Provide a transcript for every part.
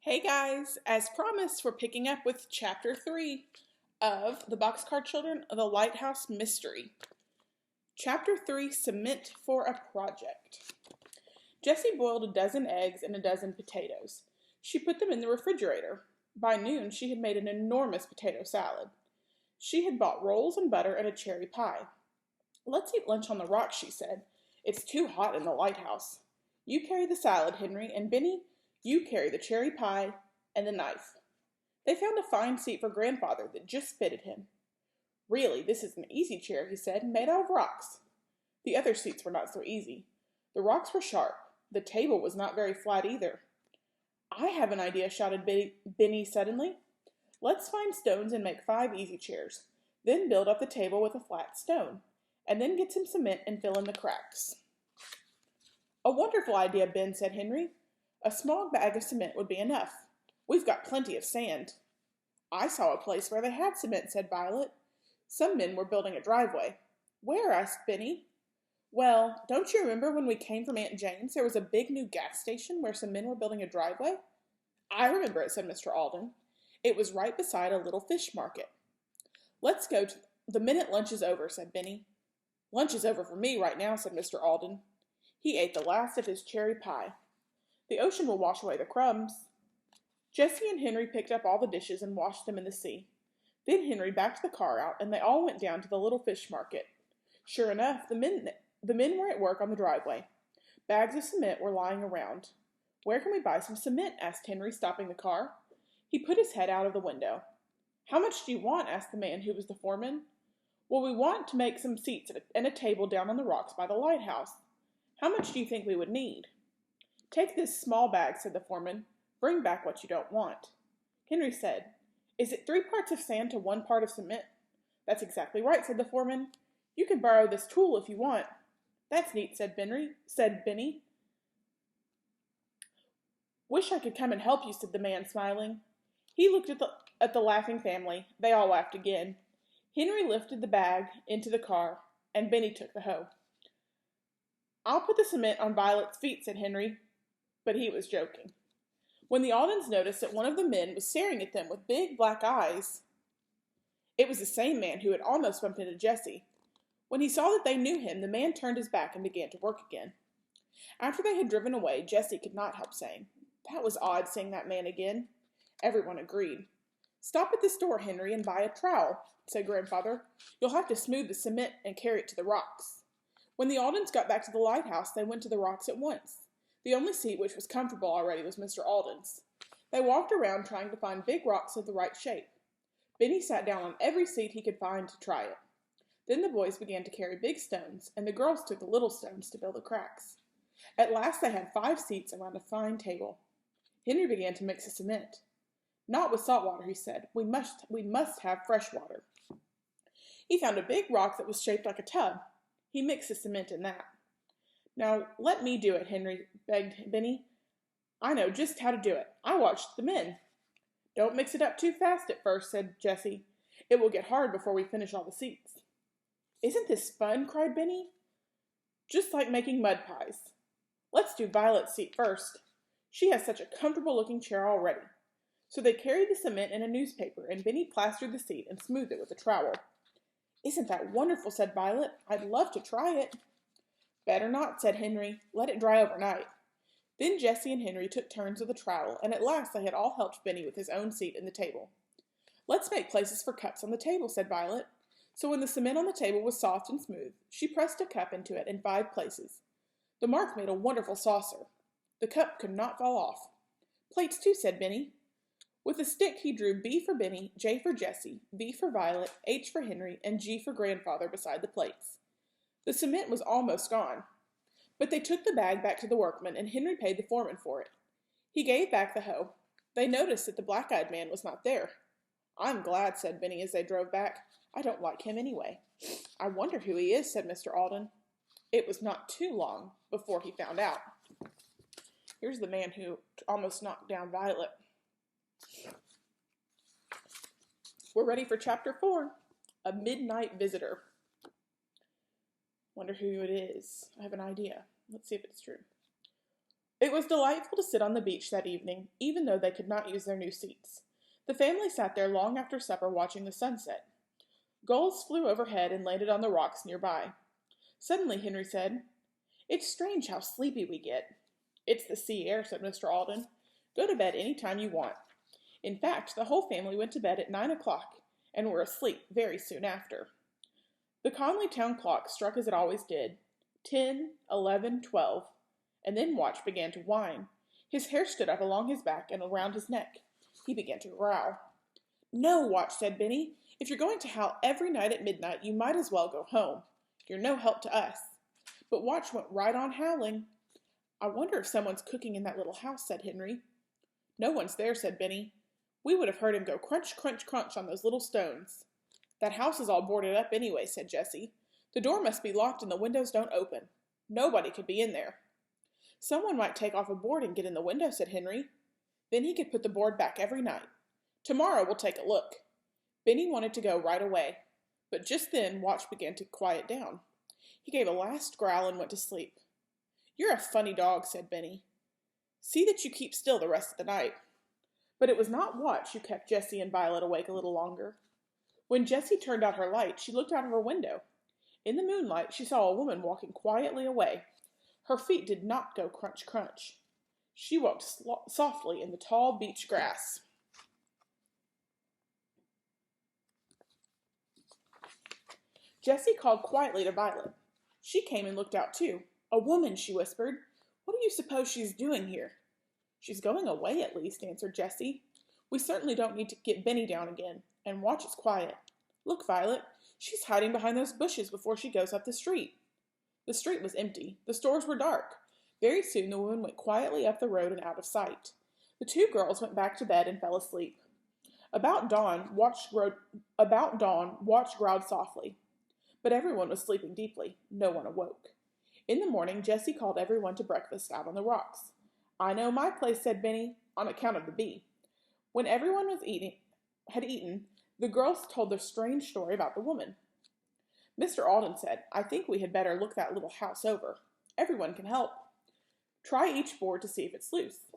Hey guys, as promised, we're picking up with Chapter 3 of the Boxcar Children of the Lighthouse Mystery. Chapter 3, Cement for a Project. Jessie boiled a dozen eggs and a dozen potatoes. She put them in the refrigerator. By noon, she had made an enormous potato salad. She had bought rolls and butter and a cherry pie. "Let's eat lunch on the rocks," she said. "It's too hot in the lighthouse. You carry the salad, Henry, and Benny, you carry the cherry pie and the knife." They found a fine seat for Grandfather that just fitted him. "Really, this is an easy chair," he said, "made out of rocks." The other seats were not so easy. The rocks were sharp. The table was not very flat either. "I have an idea," shouted Benny suddenly. "Let's find stones and make 5 easy chairs. Then build up the table with a flat stone. And then get some cement and fill in the cracks." "A wonderful idea, Ben," said Henry. "A small bag of cement would be enough. We've got plenty of sand." "I saw a place where they had cement," said Violet. "Some men were building a driveway." "Where?" asked Benny. "Well, don't you remember when we came from Aunt Jane's, there was a big new gas station where some men were building a driveway?" "I remember it," said Mr. Alden. "It was right beside a little fish market." "Let's go the minute lunch is over," said Benny. "Lunch is over for me right now," said Mr. Alden. He ate the last of his cherry pie. "The ocean will wash away the crumbs." Jessie and Henry picked up all the dishes and washed them in the sea. Then Henry backed the car out, and they all went down to the little fish market. Sure enough, the men were at work on the driveway. Bags of cement were lying around. "Where can we buy some cement?" asked Henry, stopping the car. He put his head out of the window. "How much do you want?" asked the man who was the foreman. "Well, we want to make some seats and a table down on the rocks by the lighthouse. How much do you think we would need?" "Take this small bag," said the foreman. "Bring back what you don't want." Henry said, "Is it 3 parts of sand to 1 part of cement?" "That's exactly right," said the foreman. "You can borrow this tool if you want." "That's neat," said Benny. "Wish I could come and help you," said the man, smiling. He looked at the laughing family. They all laughed again. Henry lifted the bag into the car, and Benny took the hoe. "I'll put the cement on Violet's feet," said Henry, but he was joking. When the Aldens noticed that one of the men was staring at them with big black eyes, it was the same man who had almost bumped into Jessie. When he saw that they knew him, the man turned his back and began to work again. After they had driven away, Jessie could not help saying, "That was odd, seeing that man again." Everyone agreed. "Stop at the store, Henry, and buy a trowel," said Grandfather. "You'll have to smooth the cement and carry it to the rocks." When the Aldens got back to the lighthouse, they went to the rocks at once. The only seat which was comfortable already was Mr. Alden's. They walked around trying to find big rocks of the right shape. Benny sat down on every seat he could find to try it. Then the boys began to carry big stones, and the girls took the little stones to fill the cracks. At last they had 5 seats around a fine table. Henry began to mix the cement. "Not with salt water," he said. We must have fresh water." He found a big rock that was shaped like a tub. He mixed the cement in that. "Now let me do it," Henry begged Benny. "I know just how to do it. I watched the men." "Don't mix it up too fast at first," said Jessie. "It will get hard before we finish all the seats." "Isn't this fun?" cried Benny. "Just like making mud pies. Let's do Violet's seat first. She has such a comfortable looking chair already." So they carried the cement in a newspaper, and Benny plastered the seat and smoothed it with a trowel. "Isn't that wonderful?" said Violet. "I'd love to try it." "Better not," said Henry. "Let it dry overnight." Then Jessie and Henry took turns with a trowel, and at last they had all helped Benny with his own seat and the table. "Let's make places for cups on the table," said Violet. So when the cement on the table was soft and smooth, she pressed a cup into it in 5 places. The mark made a wonderful saucer. The cup could not fall off. "Plates too," said Benny. With a stick he drew B for Benny, J for Jessie, V for Violet, H for Henry, and G for Grandfather beside the plates. The cement was almost gone. But they took the bag back to the workman, and Henry paid the foreman for it. He gave back the hoe. They noticed that the black-eyed man was not there. "I'm glad," said Benny as they drove back. "I don't like him anyway." "I wonder who he is," said Mr. Alden. It was not too long before he found out. Here's the man who almost knocked down Violet. We're ready for Chapter 4, A Midnight Visitor. Wonder who it is. I have an idea. Let's see if it's true. It was delightful to sit on the beach that evening, even though they could not use their new seats. The family sat there long after supper watching the sunset. Gulls flew overhead and landed on the rocks nearby. Suddenly Henry said, "It's strange how sleepy we get." "It's the sea air," said Mr. Alden. "Go to bed any time you want." In fact, the whole family went to bed at 9 o'clock and were asleep very soon after. The Conley town clock struck as it always did, 10, 11, 12, and then Watch began to whine. His hair stood up along his back and around his neck. He began to growl. "No, Watch," said Benny. "If you're going to howl every night at midnight, you might as well go home. You're no help to us." But Watch went right on howling. "I wonder if someone's cooking in that little house," said Henry. "No one's there," said Benny. "We would have heard him go crunch, crunch, crunch on those little stones." "That house is all boarded up anyway," said Jessie. "The door must be locked and the windows don't open. Nobody could be in there." "Someone might take off a board and get in the window," said Henry. "Then he could put the board back every night. Tomorrow we'll take a look." Benny wanted to go right away, but just then Watch began to quiet down. He gave a last growl and went to sleep. "You're a funny dog," said Benny. "See that you keep still the rest of the night." But it was not Watch who kept Jessie and Violet awake a little longer. When Jessie turned out her light, she looked out of her window. In the moonlight, she saw a woman walking quietly away. Her feet did not go crunch, crunch. She walked softly in the tall beach grass. Jessie called quietly to Violet. She came and looked out too. "A woman," she whispered. "What do you suppose she's doing here?" "She's going away at least," answered Jessie. "We certainly don't need to get Benny down again, and Watch is quiet. Look, Violet, she's hiding behind those bushes before she goes up the street." The street was empty. The stores were dark. Very soon the woman went quietly up the road and out of sight. The two girls went back to bed and fell asleep. About dawn, Watch growled softly. But everyone was sleeping deeply. No one awoke. In the morning, Jessie called everyone to breakfast out on the rocks. "I know my place," said Benny, "on account of the bee." When everyone had eaten, the girls told their strange story about the woman. Mr. Alden said, "I think we had better look that little house over. Everyone can help. Try each board to see if it's loose."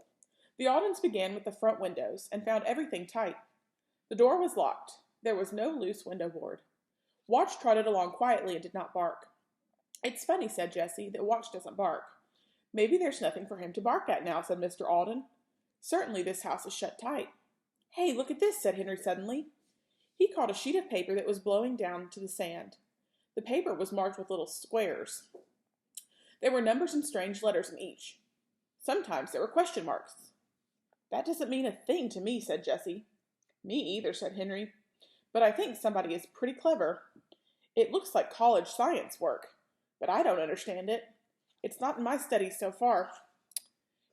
The Aldens began with the front windows and found everything tight. The door was locked. There was no loose window board. Watch trotted along quietly and did not bark. "It's funny," said Jessie, "that Watch doesn't bark." "Maybe there's nothing for him to bark at now," said Mr. Alden. "Certainly this house is shut tight." "Hey, look at this," said Henry suddenly. He caught a sheet of paper that was blowing down to the sand. The paper was marked with little squares. There were numbers and strange letters in each. Sometimes there were question marks. "That doesn't mean a thing to me," said Jessie. "Me either," said Henry. "But I think somebody is pretty clever. It looks like college science work, but I don't understand it. It's not in my studies so far.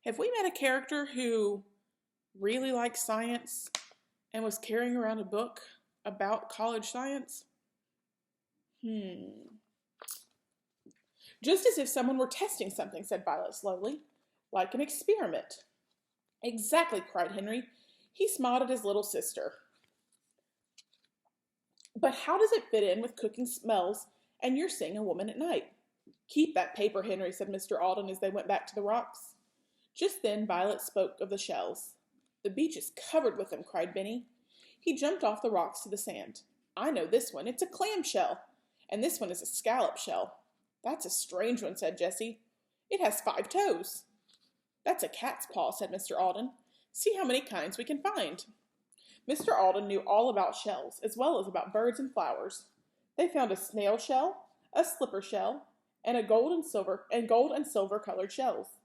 Have we met a character who really liked science and was carrying around a book about college science?" "Just as if someone were testing something," said Violet slowly. "Like an experiment." "Exactly," cried Henry. He smiled at his little sister. "But how does it fit in with cooking smells and you're seeing a woman at night?" "Keep that paper, Henry," said Mr. Alden as they went back to the rocks. Just then Violet spoke of the shells. "The beach is covered with them," cried Benny. He jumped off the rocks to the sand. "I know this one. It's a clam shell. And this one is a scallop shell." "That's a strange one," said Jessie. "It has 5 toes." "That's a cat's paw," said Mr. Alden. "See how many kinds we can find." Mr. Alden knew all about shells, as well as about birds and flowers. They found a snail shell, a slipper shell, and gold and silver colored shells.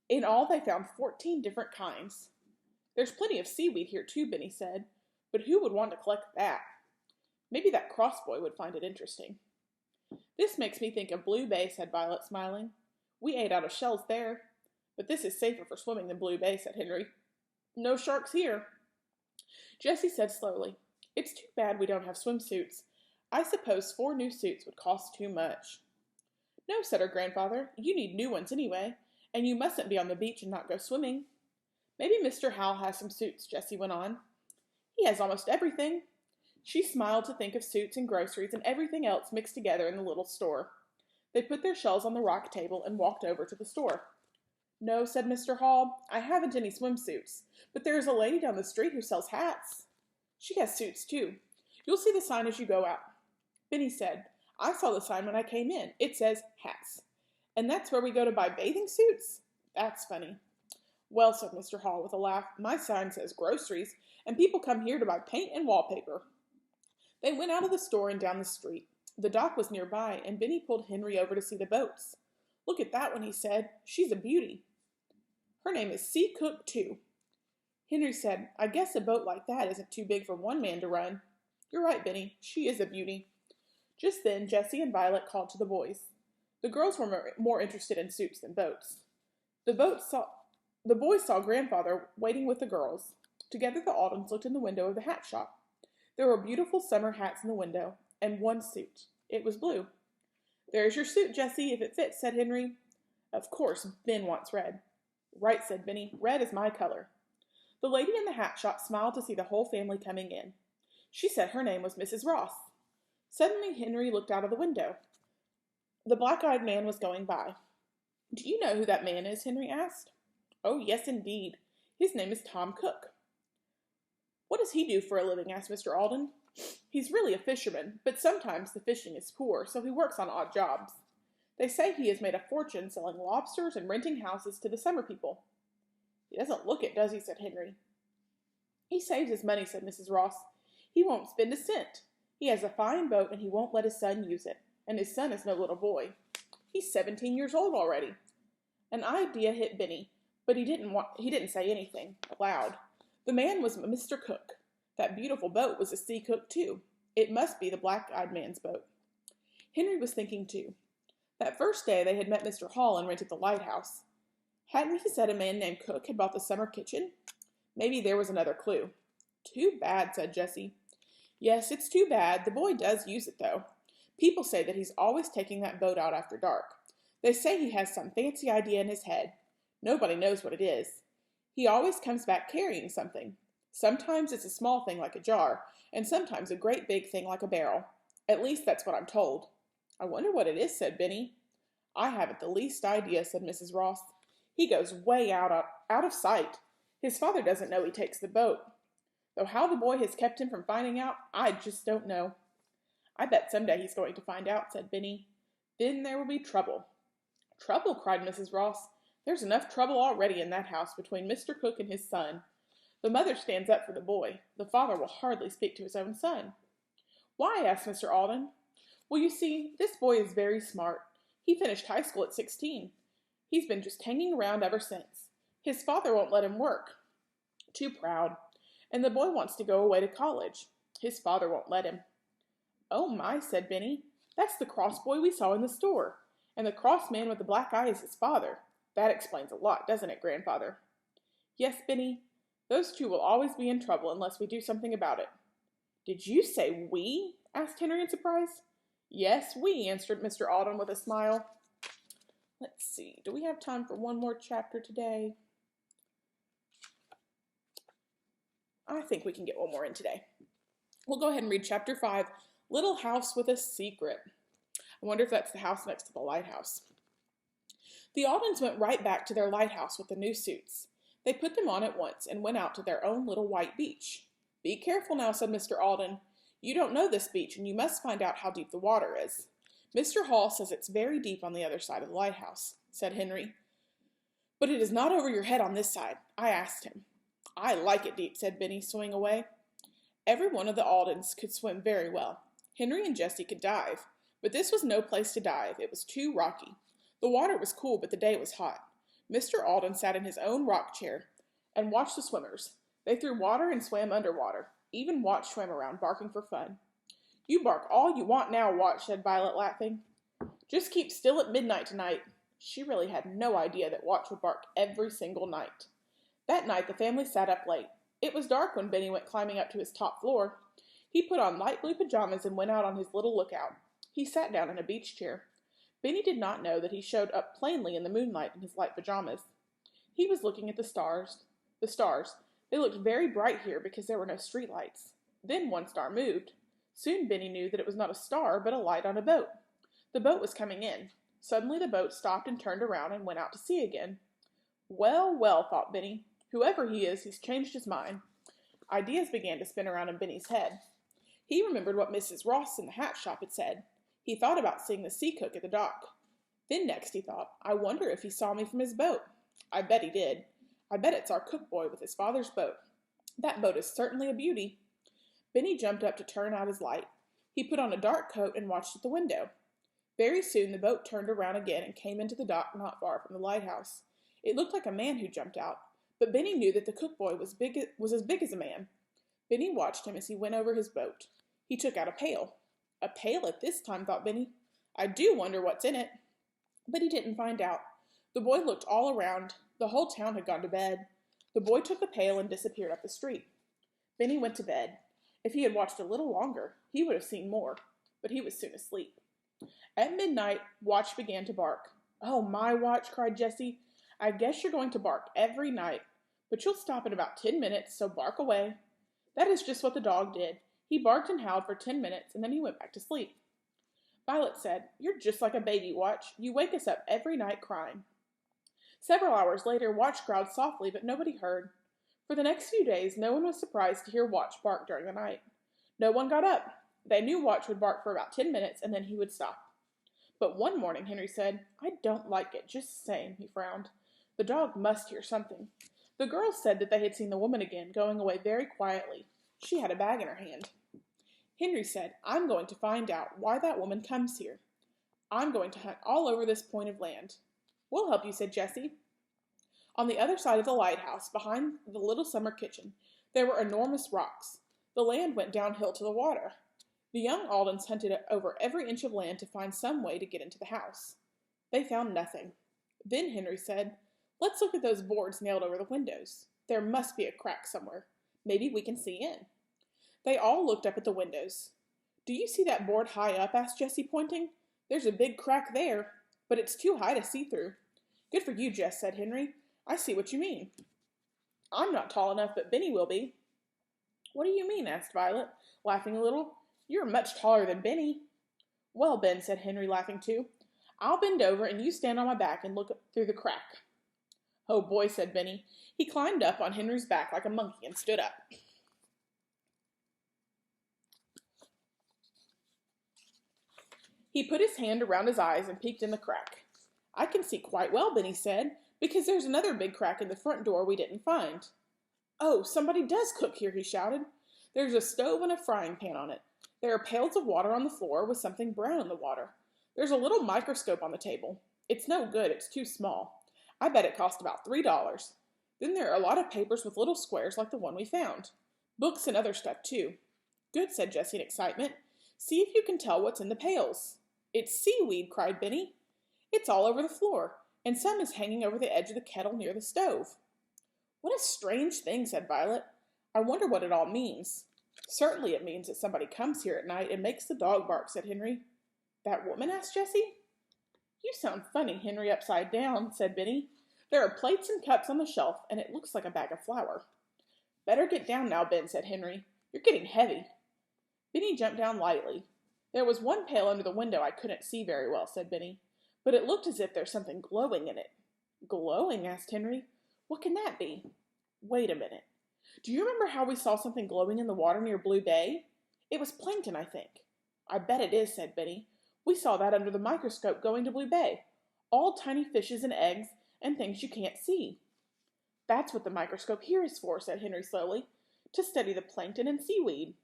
In all, they found 14 different kinds. "There's plenty of seaweed here too," Benny said, "but who would want to collect that? Maybe that crossboy would find it interesting." "This makes me think of Blue Bay," said Violet, smiling. "We ate out of shells there. But this is safer for swimming than Blue Bay," said Henry. "No sharks here." Jessie said slowly, "It's too bad we don't have swimsuits. I suppose 4 new suits would cost too much." "No," said her grandfather. "You need new ones anyway, and you mustn't be on the beach and not go swimming." "Maybe Mr. Howell has some suits," Jessie went on. "He has almost everything." She smiled to think of suits and groceries and everything else mixed together in the little store. They put their shells on the rock table and walked over to the store. No, said Mr. Hall, I haven't any swimsuits, but there is a lady down the street who sells hats. She has suits, too. You'll see the sign as you go out. Benny said, I saw the sign when I came in. It says hats. And that's where we go to buy bathing suits? That's funny. Well, said Mr. Hall with a laugh, my sign says groceries, and people come here to buy paint and wallpaper. They went out of the store and down the street. The dock was nearby, and Benny pulled Henry over to see the boats. Look at that one, he said. She's a beauty. Her name is Sea Cook, too. Henry said, I guess a boat like that isn't too big for one man to run. You're right, Benny. She is a beauty. Just then, Jessie and Violet called to the boys. The girls were more interested in suits than boats. The boys saw Grandfather waiting with the girls. Together the Aldens looked in the window of the hat shop. There were beautiful summer hats in the window, and one suit. It was blue. There's your suit, Jessie, if it fits, said Henry. Of course, Ben wants red. Right, said Benny. Red is my color. The lady in the hat shop smiled to see the whole family coming in. She said her name was Mrs. Ross. Suddenly Henry looked out of the window. The black-eyed man was going by. Do you know who that man is? Henry asked. Oh, yes, indeed. His name is Tom Cook. What does he do for a living? Asked Mr. Alden. He's really a fisherman, but sometimes the fishing is poor, so he works on odd jobs. They say he has made a fortune selling lobsters and renting houses to the summer people. He doesn't look it, does he? Said Henry. He saves his money, said Mrs. Ross. He won't spend a cent. He has a fine boat, and he won't let his son use it. And his son is no little boy. He's 17 years old already. An idea hit Benny, but he didn't say anything aloud. The man was Mr. Cook. That beautiful boat was a Sea Cook, too. It must be the black-eyed man's boat. Henry was thinking, too. That first day they had met Mr. Hall and rented the Lighthouse. Hadn't he said a man named Cook had bought the summer kitchen? Maybe there was another clue. Too bad, said Jessie. Yes, it's too bad. The boy does use it, though. People say that he's always taking that boat out after dark. They say he has some fancy idea in his head. Nobody knows what it is. He always comes back carrying something. Sometimes it's a small thing like a jar, and sometimes a great big thing like a barrel. At least that's what I'm told. I wonder what it is, said Benny. I haven't the least idea, said Mrs. Ross. He goes way out of sight. His father doesn't know he takes the boat. Though how the boy has kept him from finding out, I just don't know. I bet someday he's going to find out, said Benny. Then there will be trouble. Trouble, cried Mrs. Ross. There's enough trouble already in that house between Mr. Cook and his son. The mother stands up for the boy. The father will hardly speak to his own son. Why? Asked Mr. Alden. Well, you see, this boy is very smart. He finished high school at 16. He's been just hanging around ever since. His father won't let him work. Too proud. And the boy wants to go away to college. His father won't let him. Oh my, said Benny. That's the cross boy we saw in the store. And the cross man with the black eye is his father. That explains a lot, doesn't it, Grandfather? Yes, Benny. Those two will always be in trouble unless we do something about it. Did you say we? Asked Henry in surprise. Yes, we, answered Mr. Alden with a smile. Let's see, do we have time for one more chapter today? I think we can get one more in today. We'll go ahead and read chapter 5, Little House with a Secret. I wonder if that's the house next to the lighthouse. The Aldens went right back to their lighthouse with the new suits. They put them on at once and went out to their own little white beach. Be careful now, said Mr. Alden. You don't know this beach, and you must find out how deep the water is. Mr. Hall says it's very deep on the other side of the lighthouse, said Henry. But it is not over your head on this side. I asked him. I like it deep, said Benny, swimming away. Every one of the Aldens could swim very well. Henry and Jessie could dive, but this was no place to dive. It was too rocky. The water was cool, but the day was hot. Mr. Alden sat in his own rock chair and watched the swimmers. They threw water and swam underwater. Even Watch swam around, barking for fun. You bark all you want now, Watch, said Violet, laughing. Just keep still at midnight tonight. She really had no idea that Watch would bark every single night. That night the family sat up late. It was dark when Benny went climbing up to his top floor. He put on light blue pajamas and went out on his little lookout. He sat down in a beach chair. Benny did not know that he showed up plainly in the moonlight in his light pajamas. He was looking at the stars. They looked very bright here because there were no street lights. Then one star moved. Soon Benny knew that it was not a star, but a light on a boat. The boat was coming in. Suddenly the boat stopped and turned around and went out to sea again. Well, well, thought Benny. Whoever he is, he's changed his mind. Ideas began to spin around in Benny's head. He remembered what Mrs. Ross in the hat shop had said. He thought about seeing the sea cook at the dock. Then next he thought, I wonder if he saw me from his boat. I bet he did. I bet it's our cook boy with his father's boat. That boat is certainly a beauty. Benny jumped up to turn out his light. He put on a dark coat and watched at the window. Very soon the boat turned around again and came into the dock not far from the lighthouse. It looked like a man who jumped out, but Benny knew that the cook boy was as big as a man. Benny watched him as he went over his boat. He took out a pail. A pail at this time, thought Benny. I do wonder what's in it. But he didn't find out. The boy looked all around. The whole town had gone to bed. The boy took the pail and disappeared up the street. Benny went to bed. If he had watched a little longer, he would have seen more, but he was soon asleep. At midnight, Watch began to bark. Oh, my Watch, cried Jessie. I guess you're going to bark every night, but you'll stop in about 10 minutes, so bark away. That is just what the dog did. He barked and howled for 10 minutes, and then he went back to sleep. Violet said, You're just like a baby, Watch. You wake us up every night crying. Several hours later, Watch growled softly, but nobody heard. For the next few days, no one was surprised to hear Watch bark during the night. No one got up. They knew Watch would bark for about 10 minutes, and then he would stop. But one morning, Henry said, I don't like it, just the same, he frowned. The dog must hear something. The girls said that they had seen the woman again, going away very quietly. She had a bag in her hand. Henry said, I'm going to find out why that woman comes here. I'm going to hunt all over this point of land. We'll help you, said Jessie. On the other side of the lighthouse, behind the little summer kitchen, there were enormous rocks. The land went downhill to the water. The young Aldens hunted over every inch of land to find some way to get into the house. They found nothing. Then Henry said, Let's look at those boards nailed over the windows. There must be a crack somewhere. Maybe we can see in. They all looked up at the windows. Do you see that board high up? Asked Jessie, pointing. There's a big crack there, but it's too high to see through. Good for you, Jess, said Henry. I see what you mean. I'm not tall enough, but Benny will be. What do you mean? Asked Violet, laughing a little. You're much taller than Benny. Well, Ben, said Henry, laughing too. I'll bend over and you stand on my back and look through the crack. Oh boy, said Benny. He climbed up on Henry's back like a monkey and stood up. He put his hand around his eyes and peeked in the crack. I can see quite well, Benny said, because there's another big crack in the front door we didn't find. Oh, somebody does cook here, he shouted. There's a stove and a frying pan on it. There are pails of water on the floor with something brown in the water. There's a little microscope on the table. It's no good, it's too small. I bet it cost about $3. Then there are a lot of papers with little squares like the one we found. Books and other stuff, too. Good, said Jessie in excitement. See if you can tell what's in the pails. It's seaweed, cried Benny. It's all over the floor, and some is hanging over the edge of the kettle near the stove. What a strange thing, said Violet. I wonder what it all means. Certainly it means that somebody comes here at night and makes the dog bark, said Henry. That woman? Asked Jessie. You sound funny, Henry upside down, said Benny. There are plates and cups on the shelf, and it looks like a bag of flour. Better get down now, Ben, said Henry. You're getting heavy. Benny jumped down lightly. There was one pail under the window I couldn't see very well, said Benny, but it looked as if there's something glowing in it. Glowing? Asked Henry. What can that be? Wait a minute. Do you remember how we saw something glowing in the water near Blue Bay? It was plankton, I think. I bet it is, said Benny. We saw that under the microscope going to Blue Bay. All tiny fishes and eggs and things you can't see. That's what the microscope here is for, said Henry slowly, to study the plankton and seaweed.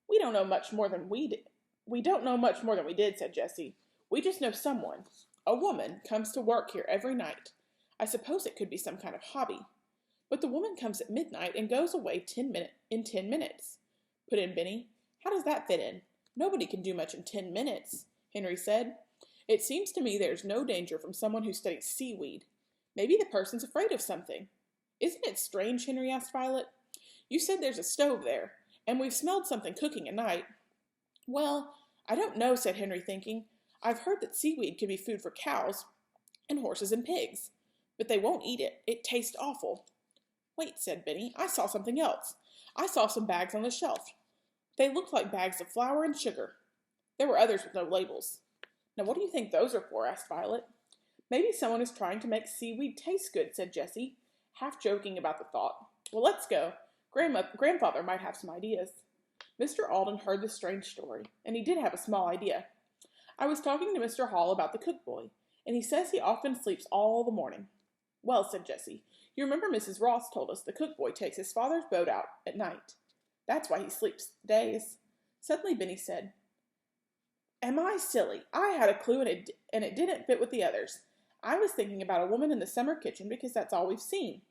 We don't know much more than we did, said Jessie. We just know someone, a woman, comes to work here every night. I suppose it could be some kind of hobby. But the woman comes at midnight and goes away in 10 minutes, put in Benny. How does that fit in? Nobody can do much in 10 minutes, Henry said. It seems to me there's no danger from someone who studies seaweed. Maybe the person's afraid of something. Isn't it strange, Henry asked Violet? You said there's a stove there, and we've smelled something cooking at night. Well, I don't know, said Henry, thinking. I've heard that seaweed can be food for cows and horses and pigs, but they won't eat it. It tastes awful. Wait, said Benny, I saw something else. I saw some bags on the shelf. They looked like bags of flour and sugar. There were others with no labels. Now what do you think those are for? Asked Violet. Maybe someone is trying to make seaweed taste good, said Jessie, half joking about the thought. Well, let's go. Grandfather might have some ideas. Mr. Alden heard the strange story, and he did have a small idea. I was talking to Mr. Hall about the cook boy, and he says he often sleeps all the morning. Well, said Jessie, you remember Mrs. Ross told us the cook boy takes his father's boat out at night. That's why he sleeps days. Suddenly Benny said, Am I silly? I had a clue and it didn't fit with the others. I was thinking about a woman in the summer kitchen because that's all we've seen.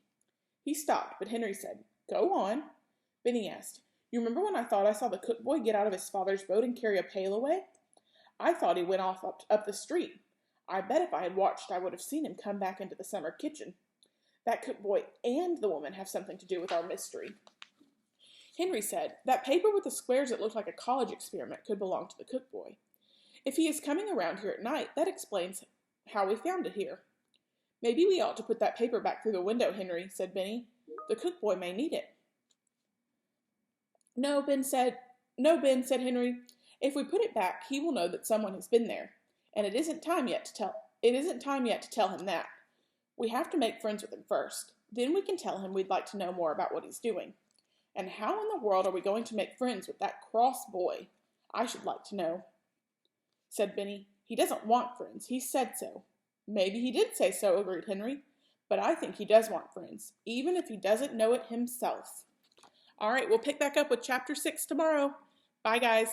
He stopped, but Henry said, Go on. Benny asked, You remember when I thought I saw the cook boy get out of his father's boat and carry a pail away? I thought he went off up the street. I bet if I had watched I would have seen him come back into the summer kitchen. That cook boy and the woman have something to do with our mystery. Henry said, That paper with the squares that looked like a college experiment could belong to the cook boy. If he is coming around here at night, that explains how we found it here. Maybe we ought to put that paper back through the window, Henry, said Benny. The cook boy may need it. No, Ben said Henry. If we put it back, he will know that someone has been there, and it isn't time yet to tell him that. We have to make friends with him first. Then we can tell him we'd like to know more about what he's doing. And how in the world are we going to make friends with that cross boy? I should like to know, said Benny. He doesn't want friends. He said so. Maybe he did say so, agreed Henry. But I think he does want friends, even if he doesn't know it himself. All right, we'll pick back up with Chapter 6 tomorrow. Bye, guys.